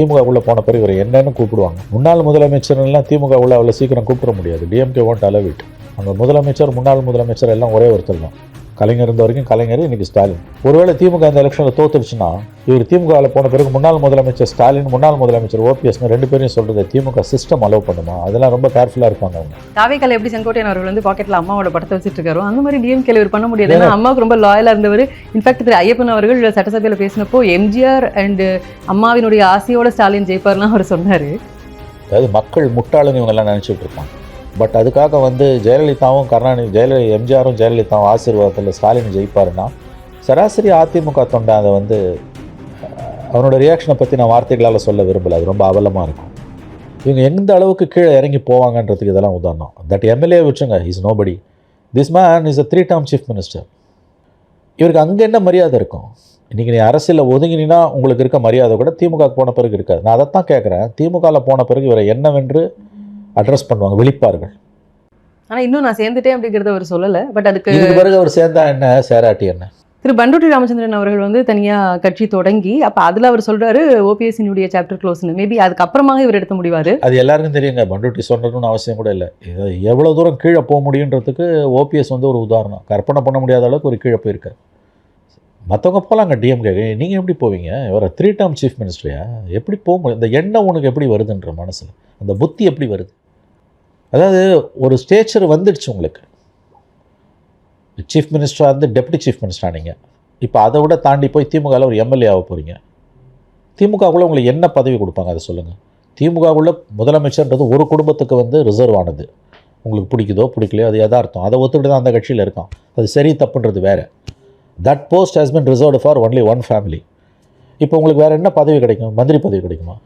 திமுகவுள்ள போன பிறகு இவர் என்னன்னு கூப்பிடுவாங்க. முன்னாள் முதலமைச்சர்லாம் திமுகவுள்ள அவ்வளோ சீக்கிரம் கூப்பிட முடியாது. DMK won't allow it. அங்கே முதலமைச்சர் முன்னாள் முதலமைச்சர் எல்லாம் ஒரே ஒருத்தர் தான். கலைஞர் இருந்த வரைக்கும் கலைஞர், இன்னைக்கு ஸ்டாலின். ஒருவேளை திமுக இந்த எலெக்ஷனில் தோத்துருச்சுன்னா இவர் திமுகவில் போன பிறகு முன்னாள் முதலமைச்சர் ஸ்டாலின், முன்னாள் முதலமைச்சர் ஓபிஎஸ்னு 2 பேரையும் சொல்றது திமுக சிஸ்டம் அலோவ் பண்ணுமா? அதெல்லாம் ரொம்ப கேர்ஃபுல்லாக இருப்பாங்க அவங்க. தாவேக்கால எப்படி செங்கோட்டையன் அவர்கள் வந்து பாக்கெட்ல அம்மாவோட படத்தை வச்சுட்டு இருக்காரோ அந்த மாதிரி டிஎம்கேல இவர் பண்ண முடியாது. ஏன்னா அம்மாவுக்கு ரொம்ப லாயலா இருந்தவர். இன்ஃபேக்ட் திரு ஐயப்பன் அவர்கள் சட்டசபையில பேசினப்போ எம்ஜிஆர் அண்ட் அம்மாவினுடைய ஆசையோட ஸ்டாலின் ஜெயிப்பார்லாம் அவர் சொன்னாரு. அதாவது மக்கள் முட்டாளுன்னு இவங்கெல்லாம் நினச்சிட்டு இருப்பாங்க. பட் அதுக்காக வந்து ஜெயலலிதாவும் எம்ஜிஆரும் ஜெயலலிதாவும் ஆசீர்வாதத்தில் ஸ்டாலின் ஜெயிப்பாருன்னா சராசரி அதிமுக தொண்டை அதை வந்து அவனோட ரியாக்ஷனை பற்றி நான் வார்த்தைகளால் சொல்ல விரும்பலை. அது ரொம்ப அவலமாக இருக்கும். இவங்க எந்த அளவுக்கு கீழே இறங்கி போவாங்கன்றதுக்கு இதெல்லாம் உதாரணம். தட் எம்எல்ஏ வச்சுங்க, is nobody. This man is a 3-term chief minister. இவருக்கு அங்கே என்ன மரியாதை இருக்கும்? இன்றைக்கி நீ அரசியலில் ஒதுங்கினா உங்களுக்கு இருக்க மரியாதை கூட திமுக போன பிறகு இருக்காது. நான் அதைத்தான் கேட்குறேன். திமுகவில் போன பிறகு இவரை என்னவென்று அட்ரஸ் பண்ணுவாங்க, விழிப்பார்கள். ஆனால் இன்னும் நான் சேர்ந்துட்டேன் அப்படிங்கிறத அவர் சொல்லலை. பட் அதுக்கு பிறகு அவர் சேர்ந்தா என்ன, சேராட்டி என்ன? திரு பண்டோட்டி ராமச்சந்திரன் அவர்கள் வந்து தனியாக கட்சி தொடங்கி அப்போ அதில் அவர் சொல்கிறாரு ஓபிஎஸ்சினுடைய சாப்டர் க்ளோஸ்னு. மேபி அதுக்கப்புறமாக இவர் எடுத்து முடிவார். அது எல்லாருக்கும் தெரியுங்க. பண்டோட்டி சொல்லணும்னு அவசியம் கூட இல்லை. எவ்வளோ தூரம் கீழே போக முடியுன்றதுக்கு ஓபிஎஸ் வந்து ஒரு உதாரணம். கற்பனை பண்ண முடியாத அளவுக்கு ஒரு கீழே போயிருக்கார். மற்றவங்க போகலாங்க டிஎம்கே, நீங்கள் எப்படி போவீங்க? ஒரு 3-term சீஃப் மினிஸ்டரையா? எப்படி போக முடியும்? இந்த எண்ணம் உனக்கு எப்படி வருதுன்ற மனசில் அந்த புத்தி எப்படி வருது? அதாவது ஒரு ஸ்டேச்சர் வந்துடுச்சு உங்களுக்கு. சீஃப் மினிஸ்டராக இருந்து டெப்டி சீஃப் மினிஸ்டராக நீங்கள் இப்போ அதை விட தாண்டி போய் திமுகவில் ஒரு எம்எல்ஏ ஆக போகிறீங்க. திமுகவுக்குள்ளே உங்களுக்கு என்ன பதவி கொடுப்பாங்க அதை சொல்லுங்கள். திமுகவுள்ள முதலமைச்சர்ன்றது ஒரு குடும்பத்துக்கு வந்து ரிசர்வ் ஆனது. உங்களுக்கு பிடிக்குதோ பிடிக்கலையோ அது யதார்த்தம். அதை ஒத்துக்கிட்டு தான் அந்த கட்சியில் இருக்கான். அது சரி தப்புன்றது வேறு. That post has been reserved for only one family. இப்போ உங்களுக்கு வேறு என்ன பதவி கிடைக்கும்? மந்திரி பதவி கிடைக்குமா?